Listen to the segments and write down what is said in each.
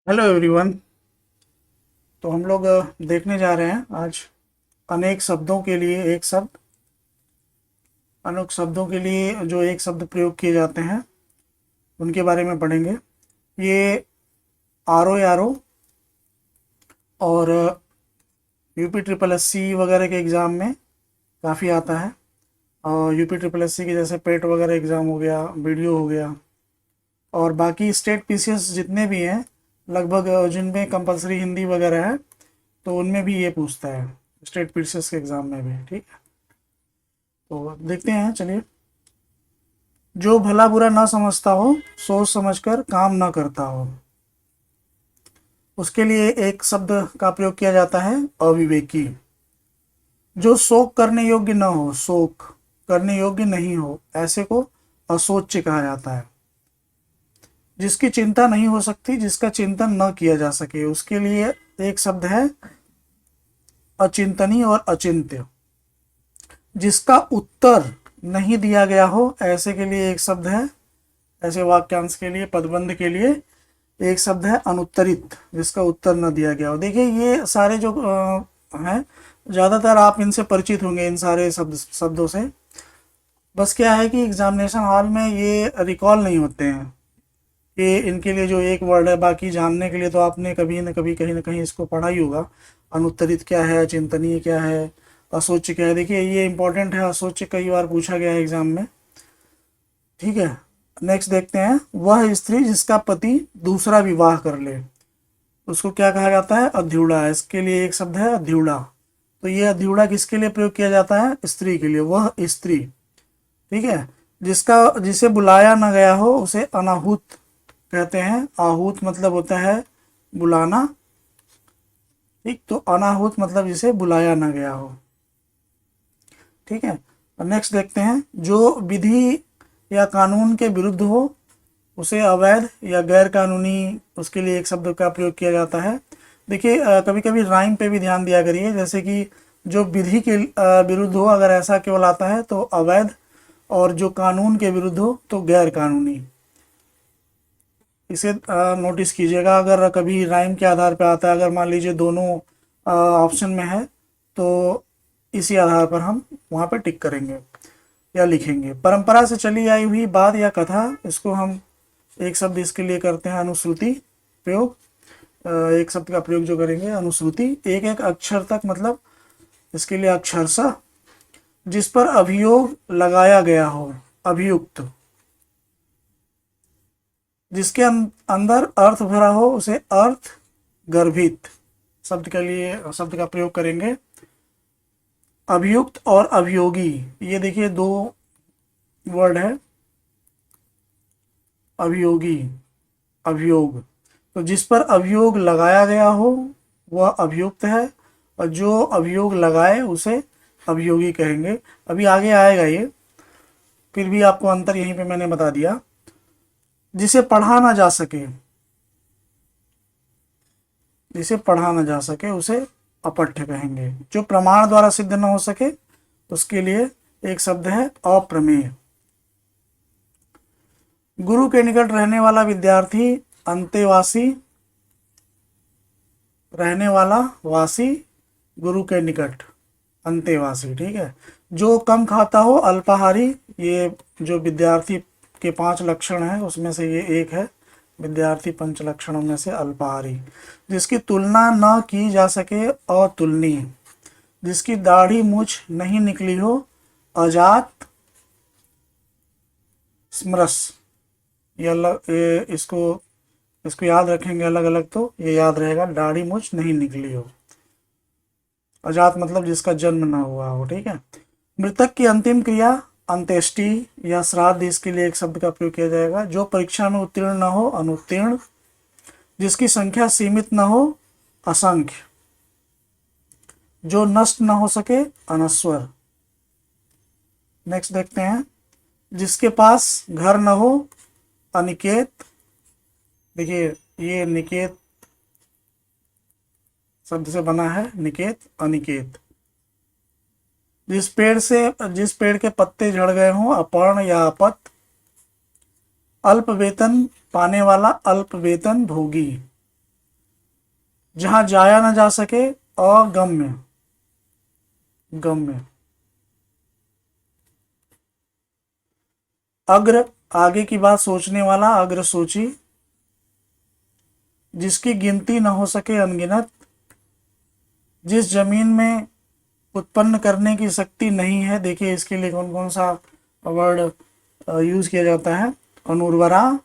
Hello everyone. तो हम लोग देखने जा रहे हैं आज अनेक शब्दों के लिए एक शब्द, अनेक शब्दों के लिए जो एक शब्द प्रयोग किए जाते हैं उनके बारे में पढ़ेंगे। ये आर ओ और यूपी ट्रिपल एस सी वगैरह के एग्ज़ाम में काफ़ी आता है। और यूपी ट्रिपल एस सी के जैसे पेट वगैरह एग्ज़ाम हो गया, वीडियो हो गया, और बाकी स्टेट पीसीएस जितने भी हैं लगभग जिनमें कंपलसरी हिंदी वगैरह है तो उनमें भी ये पूछता है, स्टेट पीसीएस के एग्ज़ाम में भी। ठीक है, तो देखते हैं, चलिए। जो भला बुरा ना समझता हो, सोच समझकर काम ना करता हो, उसके लिए एक शब्द का प्रयोग किया जाता है, अविवेकी। जो शोक करने योग्य न हो, शोक करने योग्य नहीं हो, ऐसे को असोच्य कहा जाता है। जिसकी चिंता नहीं हो सकती, जिसका चिंतन न किया जा सके, उसके लिए एक शब्द है अचिंतनीय और अचिंत्य। जिसका उत्तर नहीं दिया गया हो, ऐसे के लिए एक शब्द है, ऐसे वाक्यांश के लिए, पदबंध के लिए एक शब्द है अनुत्तरित, जिसका उत्तर न दिया गया हो। देखिए ये सारे जो हैं, ज़्यादातर आप इनसे परिचित होंगे, इन सारे शब्दों से। बस क्या है कि एग्जामिनेशन हॉल में ये रिकॉल नहीं होते हैं, ये इनके लिए जो एक वर्ड है। बाकी जानने के लिए तो आपने कभी न कभी कहीं ना कहीं इसको पढ़ा ही होगा। अनुत्तरित क्या है, चिंतनीय क्या है, असोच्य क्या है। देखिए ये इंपॉर्टेंट है, असोच्य कई बार पूछा गया है एग्जाम में। ठीक है, नेक्स्ट देखते हैं। वह स्त्री जिसका पति दूसरा विवाह कर ले, उसको क्या कहा जाता है, अध्युड़ा। इसके लिए एक शब्द है अध्युड़ा। तो ये अध्युड़ा किसके लिए प्रयोग किया जाता है, स्त्री के लिए, वह स्त्री। ठीक है, जिसे बुलाया न गया हो उसे अनाहुत कहते हैं। आहूत मतलब होता है बुलाना, ठीक। तो अनाहुत मतलब जिसे बुलाया न गया हो। ठीक है, नेक्स्ट देखते हैं। जो विधि या कानून के विरुद्ध हो उसे अवैध या गैर कानूनी, उसके लिए एक शब्द का प्रयोग किया जाता है। देखिए कभी कभी राइम पे भी ध्यान दिया करिए, जैसे कि जो विधि के विरुद्ध हो, अगर ऐसा केवल आता है तो अवैध, और जो कानून के विरुद्ध हो तो गैर कानूनी। इसे नोटिस कीजिएगा, अगर कभी राइम के आधार पर आता है, अगर मान लीजिए दोनों ऑप्शन में है तो इसी आधार पर हम वहाँ पर टिक करेंगे या लिखेंगे। परंपरा से चली आई हुई बात या कथा, इसको हम एक शब्द इसके लिए करते हैं अनुश्रुति प्रयोग। एक शब्द का प्रयोग जो करेंगे अनुश्रुति, एक एक अक्षर तक, मतलब इसके लिए अक्षरशः। जिस पर अभियोग लगाया गया हो, अभियुक्त। जिसके अंदर अर्थ भरा हो उसे अर्थ गर्भित शब्द के लिए शब्द का प्रयोग करेंगे। अभियुक्त और अभियोगी, ये देखिए दो वर्ड है, अभियोगी, अभियोग। तो जिस पर अभियोग लगाया गया हो वह अभियुक्त है, और जो अभियोग लगाए उसे अभियोगी कहेंगे। अभी आगे आएगा ये, फिर भी आपको अंतर यहीं पे मैंने बता दिया। जिसे पढ़ा ना जा सके, जिसे पढ़ा ना जा सके उसे अपठ्य कहेंगे। जो प्रमाण द्वारा सिद्ध न हो सके उसके लिए एक शब्द है अप्रमेय। गुरु के निकट रहने वाला विद्यार्थी अंतेवासी, रहने वाला, वासी, गुरु के निकट, अंतेवासी। ठीक है, जो कम खाता हो अल्पाहारी, ये जो विद्यार्थी के 5 लक्षण हैं उसमें से ये एक है, विद्यार्थी 5 लक्षणों में से अल्पाहारी। जिसकी तुलना न की जा सके अतुलनीय। जिसकी दाढ़ी मूछ नहीं निकली हो अजात स्मरस। ये इसको इसको याद रखेंगे अलग अलग, तो ये याद रहेगा, दाढ़ी मूछ नहीं निकली हो। अजात मतलब जिसका जन्म ना हुआ हो। ठीक है, मृतक की अंतिम क्रिया अंत्येष्टि या श्राद्ध, इसके लिए एक शब्द का प्रयोग किया जाएगा। जो परीक्षा में उत्तीर्ण न हो अनुत्तीर्ण। जिसकी संख्या सीमित न हो असंख्य। जो नष्ट न हो सके अनश्वर। नेक्स्ट देखते हैं। जिसके पास घर न हो अनिकेत। देखिए ये निकेत शब्द से बना है, निकेत, अनिकेत। जिस पेड़ के पत्ते झड़ गए हों अपर्ण या अपत। अल्प वेतन पाने वाला अल्प वेतन भोगी। जहां जाया ना जा सके, अगम्य, गम्य। अग्र, आगे की बात सोचने वाला, अग्र सोची। जिसकी गिनती न हो सके, अनगिनत। जिस जमीन में उत्पन्न करने की शक्ति नहीं है, देखिए इसके लिए कौन कौन सा वर्ड यूज किया जाता है, अनुर्वरा,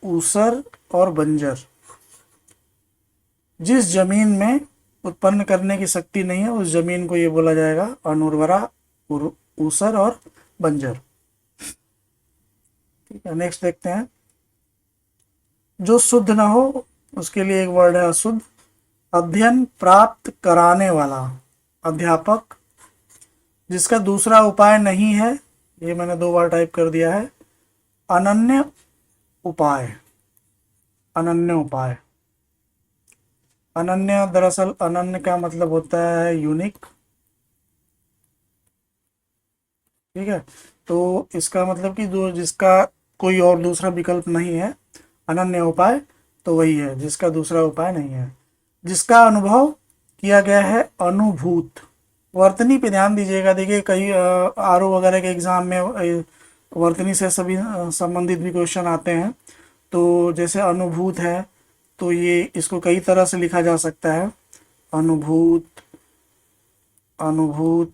ऊसर और बंजर। जिस जमीन में उत्पन्न करने की शक्ति नहीं है, उस जमीन को ये बोला जाएगा अनुर्वरा, ऊसर और बंजर। ठीक है, नेक्स्ट देखते हैं। जो शुद्ध ना हो, उसके लिए एक वर्ड है अशुद्ध। अध्ययन प्राप्त कराने वाला, अध्यापक। जिसका दूसरा उपाय नहीं है, ये मैंने 2 बार टाइप कर दिया है, अनन्य उपाय, अनन्य उपाय। अनन्य, दरअसल अनन्य का मतलब होता है यूनिक। ठीक है, तो इसका मतलब कि जो जिसका कोई और दूसरा विकल्प नहीं है, अनन्य उपाय तो वही है जिसका दूसरा उपाय नहीं है। जिसका अनुभव किया गया है, अनुभूत। वर्तनी पे ध्यान दीजिएगा, देखिए कई आरओ वगैरह के एग्जाम में वर्तनी से सभी संबंधित भी क्वेश्चन आते हैं। तो जैसे अनुभूत है, तो ये इसको कई तरह से लिखा जा सकता है, अनुभूत, अनुभूत।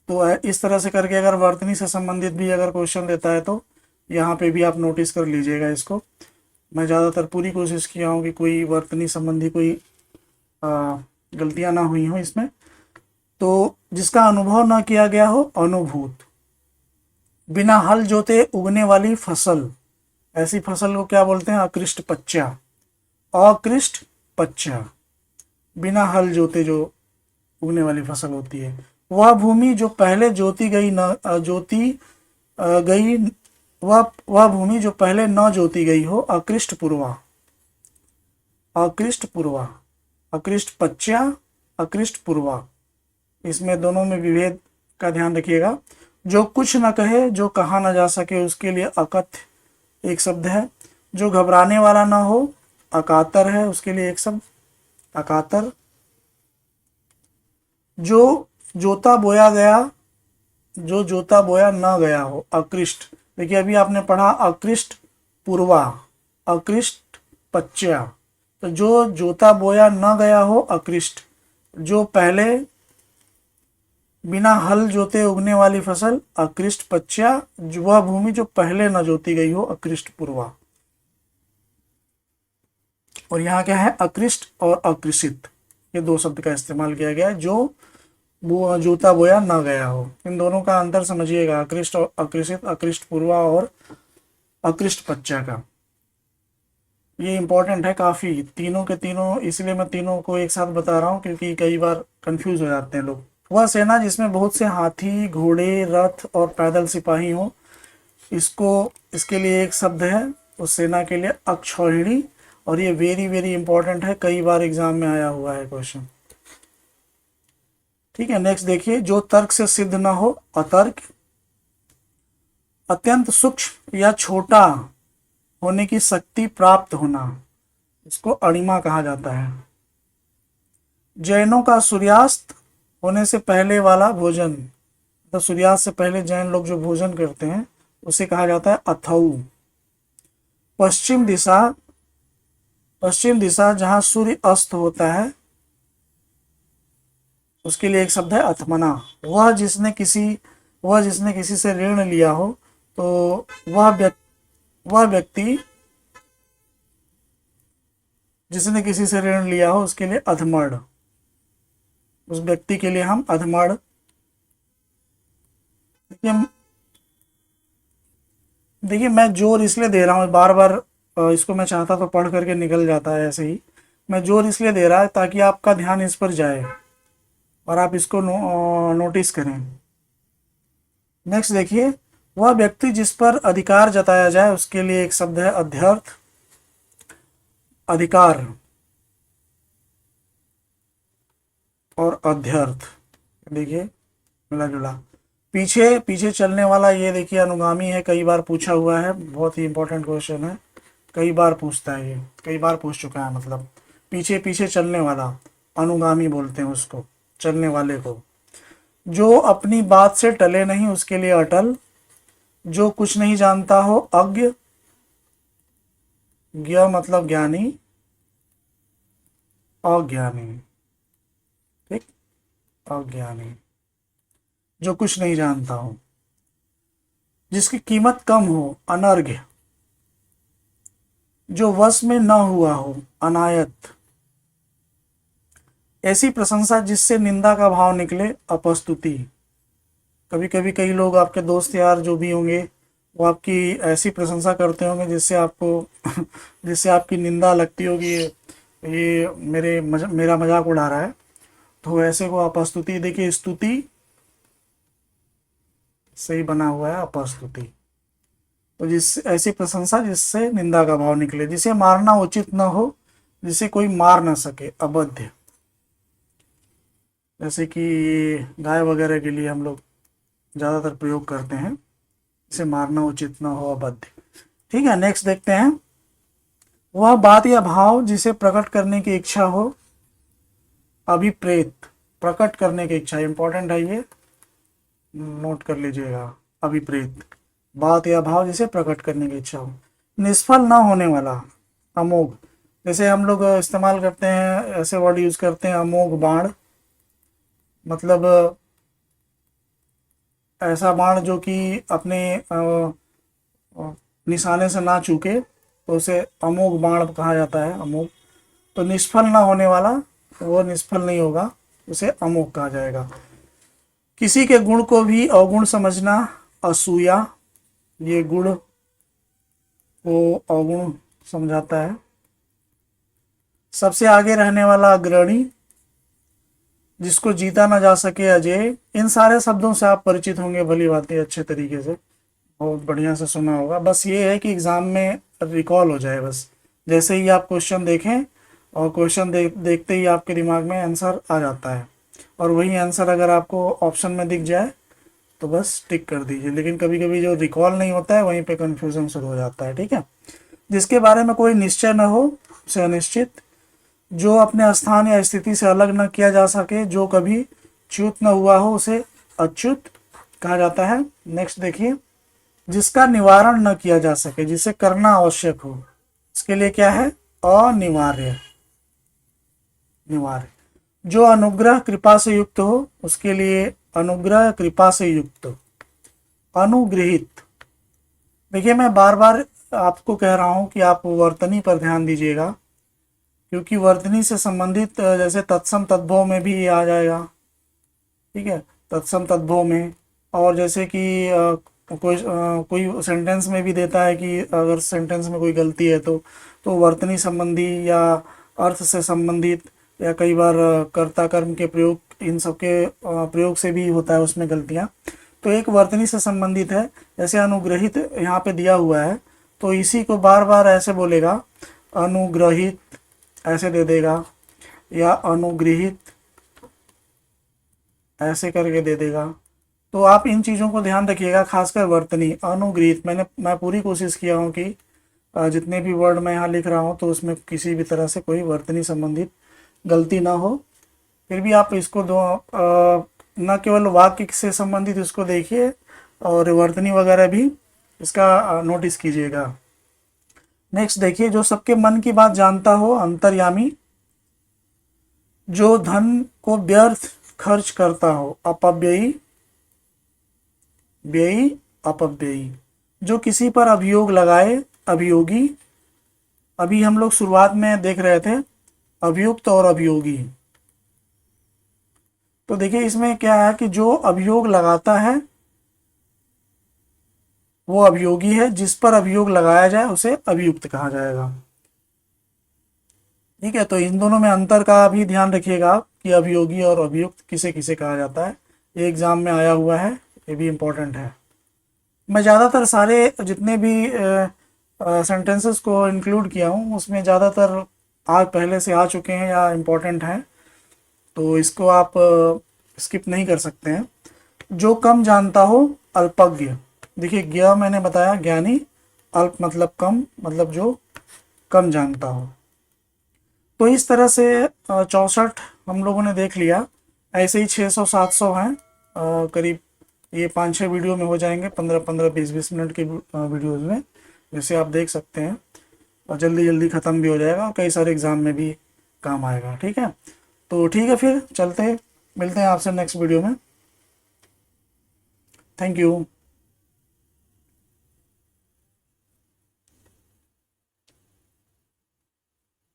तो इस तरह से करके अगर वर्तनी से संबंधित भी अगर क्वेश्चन देता है, तो यहाँ पे भी आप नोटिस कर लीजिएगा इसको। मैं ज़्यादातर पूरी कोशिश किया हूँ कि कोई वर्तनी संबंधी कोई गलतियाँ ना हुई हों इसमें। तो जिसका अनुभव ना किया गया हो, अनुभूत। बिना हल जोते उगने वाली फसल, ऐसी फसल को क्या बोलते हैं, अकृष्ट पच्चा, अकृष्ट पच्चा। बिना हल जोते जो उगने वाली फसल होती है। वह भूमि जो पहले जोती गई न जोती गई, वह भूमि जो पहले न जोती गई हो, अकृष्ट पूर्वा, अकृष्ट पूर्वा। अकृष्ट पच्चा, अकृष्ट पूर्वा, इसमें दोनों में विभेद का ध्यान रखिएगा। जो कुछ न कहे, जो कहा न जा सके, उसके लिए अकथ्य एक शब्द है। जो घबराने वाला ना हो, अकातर है, उसके लिए एक शब्द अकातर। जो जोता बोया गया, जो जोता बोया न गया हो, अकृष्ट। देखिए अभी आपने पढ़ा अकृष्ट पूर्वा, अकृष्ट पच्चा। तो जो जोता बोया न गया हो, अकृष्ट। जो पहले बिना हल जोते उगने वाली फसल, अकृष्ट पच्चा। वह भूमि जो पहले न जोती गई हो, अकृष्ट पूर्वा। और यहाँ क्या है, अकृष्ट और अकृषित, ये 2 शब्द का इस्तेमाल किया गया है। जो जोता बोया ना गया हो, इन दोनों का अंतर समझिएगा, अकृष्ट और अकृषित, अकृष्ट पूर्वा और अकृष्ट पच्चा का। ये इंपॉर्टेंट है काफ़ी, तीनों के तीनों। इसलिए मैं तीनों को एक साथ बता रहा हूँ क्योंकि कई बार कंफ्यूज हो जाते हैं लोग। वह सेना जिसमें बहुत से हाथी, घोड़े, रथ और पैदल सिपाही हो, इसके लिए एक शब्द है उस सेना के लिए, अक्षौहिणी। और ये वेरी वेरी इंपॉर्टेंट है, कई बार एग्जाम में आया हुआ है क्वेश्चन। ठीक है, नेक्स्ट देखिए। जो तर्क से सिद्ध ना हो, अतर्क। अत्यंत सूक्ष्म या छोटा होने की शक्ति प्राप्त होना, इसको अणिमा कहा जाता है। जैनों का सूर्यास्त होने से पहले वाला भोजन, तो सूर्यास्त से पहले जैन लोग जो भोजन करते हैं, उसे कहा जाता है अथऊ। पश्चिम दिशा, पश्चिम दिशा जहां सूर्य अस्त होता है, उसके लिए एक शब्द है अथमना। वह जिसने किसी से ऋण लिया हो, तो वह व्यक्ति जिसने किसी से ऋण लिया हो, उसके लिए अधमड़, उस व्यक्ति के लिए हम अधमड़। देखिए मैं जोर इसलिए दे रहा हूँ बार बार, इसको मैं चाहता तो पढ़ करके निकल जाता है ऐसे ही। मैं जोर इसलिए दे रहा है ताकि आपका ध्यान इस पर जाए और आप इसको नोटिस करें। नेक्स्ट देखिए। वह व्यक्ति जिस पर अधिकार जताया जाए, उसके लिए एक शब्द है अध्यर्थ, अधिकार और अध्यर्थ। देखिए मिला जुला। पीछे पीछे चलने वाला, ये देखिए अनुगामी है, कई बार पूछा हुआ है, बहुत ही इंपॉर्टेंट क्वेश्चन है, कई बार पूछता है, ये कई बार पूछ चुका है मतलब। पीछे पीछे चलने वाला, अनुगामी बोलते हैं उसको, चलने वाले को। जो अपनी बात से टले नहीं उसके लिए अटल, जो कुछ नहीं जानता हो अज्ञ, ज्ञ मतलब ज्ञानी, अज्ञानी, ठीक, अज्ञानी, जो कुछ नहीं जानता हो। जिसकी कीमत कम हो अनर्घ्य, जो वश में न हुआ हो अनायत, ऐसी प्रशंसा जिससे निंदा का भाव निकले अपस्तुति। कभी कभी कई लोग आपके दोस्त यार जो भी होंगे वो आपकी ऐसी प्रशंसा करते होंगे जिससे आपको जिससे आपकी निंदा लगती होगी, ये मेरा मजाक उड़ा रहा है, तो ऐसे को अपस्तुति। देखिए स्तुति सही बना हुआ है, अपस्तुति। तो जिस ऐसी प्रशंसा जिससे निंदा का भाव निकले, जिसे मारना उचित न हो, जिसे कोई मार ना सके, अबध्य। जैसे कि गाय वगैरह के लिए हम लोग ज़्यादातर प्रयोग करते हैं, इसे मारना उचित न हो, अबध्य। ठीक है, नेक्स्ट देखते हैं। वह बात या भाव जिसे प्रकट करने की इच्छा हो, अभिप्रेत, प्रकट करने की इच्छा, इंपॉर्टेंट है ये, नोट कर लीजिएगा। अभिप्रेत, बात या भाव जिसे प्रकट करने की इच्छा हो। निष्फल न होने वाला, अमोघ। जैसे हम लोग इस्तेमाल करते हैं, ऐसे वर्ड यूज करते हैं, अमोघ बाण, मतलब ऐसा बाण जो कि अपने निशाने से ना चूके, तो उसे अमोघ बाण कहा जाता है, अमोघ। तो निष्फल ना होने वाला, वो निष्फल नहीं होगा, उसे अमोघ कहा जाएगा। किसी के गुण को भी अवगुण समझना, असूया, ये गुण को अवगुण समझाता है। सबसे आगे रहने वाला अग्रणी, जिसको जीता ना जा सके अजय। इन सारे शब्दों से आप परिचित होंगे भली भांति, अच्छे तरीके से, बहुत बढ़िया से सुना होगा। बस ये है कि एग्जाम में रिकॉल हो जाए, बस जैसे ही आप क्वेश्चन देखें और क्वेश्चन देखते ही आपके दिमाग में आंसर आ जाता है, और वही आंसर अगर आपको ऑप्शन में दिख जाए तो बस टिक कर दीजिए। लेकिन कभी कभी जो रिकॉल नहीं होता है वहीं पे कन्फ्यूजन शुरू हो जाता है। ठीक है, जिसके बारे में कोई निश्चय न हो उसे अनिश्चित, जो अपने स्थान या स्थिति से अलग न किया जा सके, जो कभी च्युत न हुआ हो उसे अच्युत कहा जाता है। नेक्स्ट देखिए, जिसका निवारण न किया जा सके, जिसे करना आवश्यक हो, इसके लिए क्या है, अनिवार्य, निवार्य। जो अनुग्रह कृपा से युक्त हो उसके लिए अनुग्रह कृपा से युक्त, अनुग्रहित। देखिए मैं बार बार आपको कह रहा हूं कि आप वर्तनी पर ध्यान दीजिएगा, क्योंकि वर्तनी से संबंधित जैसे तत्सम तद्भव में भी ये आ जाएगा। ठीक है, तत्सम तद्भव में, और जैसे कि कोई सेंटेंस में भी देता है कि अगर सेंटेंस में कोई गलती है तो वर्तनी संबंधी या अर्थ से संबंधित, या कई बार कर्ता कर्म के प्रयोग, इन सब के प्रयोग से भी होता है उसमें गलतियाँ। तो एक वर्तनी से संबंधित है, जैसे अनुग्रहित यहाँ पे दिया हुआ है, तो इसी को बार बार ऐसे बोलेगा, अनुग्रहित ऐसे दे देगा, या अनुग्रहित ऐसे करके दे देगा। तो आप इन चीज़ों को ध्यान रखिएगा, खासकर वर्तनी, अनुग्रहित। मैं पूरी कोशिश किया हूँ कि जितने भी वर्ड मैं यहाँ लिख रहा हूँ तो उसमें किसी भी तरह से कोई वर्तनी संबंधित गलती ना हो। फिर भी आप इसको न केवल वाक्य से संबंधित इसको देखिए, और वर्तनी वगैरह भी इसका नोटिस कीजिएगा। नेक्स्ट देखिए, जो सबके मन की बात जानता हो, अंतर्यामी। जो धन को व्यर्थ खर्च करता हो, अपव्ययी, व्ययी, अपव्ययी। जो किसी पर अभियोग लगाए, अभियोगी। अभी हम लोग शुरुआत में देख रहे थे अभियुक्त और अभियोगी। तो देखिए इसमें क्या है कि जो अभियोग लगाता है वो अभियोगी है, जिस पर अभियोग लगाया जाए उसे अभियुक्त कहा जाएगा। ठीक है, तो इन दोनों में अंतर का भी ध्यान रखिएगा कि अभियोगी और अभियुक्त किसे किसे कहा जाता है। ये एग्जाम में आया हुआ है, ये भी इम्पोर्टेंट है। मैं ज़्यादातर सारे जितने भी सेंटेंसेस को इंक्लूड किया हूँ उसमें ज़्यादातर आज पहले से आ चुके हैं या इम्पोर्टेंट हैं, तो इसको आप स्किप नहीं कर सकते हैं। जो कम जानता हो, अल्पज्ञ। देखिए ज्ञ मैंने बताया ज्ञानी, अल्प मतलब कम, मतलब जो कम जानता हो। तो इस तरह से 64 हम लोगों ने देख लिया। ऐसे ही 600-700 हैं करीब। ये 5-6 वीडियो में हो जाएंगे, 15-15, 20-20 मिनट के वीडियोज़ में, जैसे आप देख सकते हैं। और जल्दी जल्दी ख़त्म भी हो जाएगा और कई सारे एग्ज़ाम में भी काम आएगा। ठीक है, तो ठीक है, फिर चलते हैं, मिलते हैं आपसे नेक्स्ट वीडियो में। Thank you.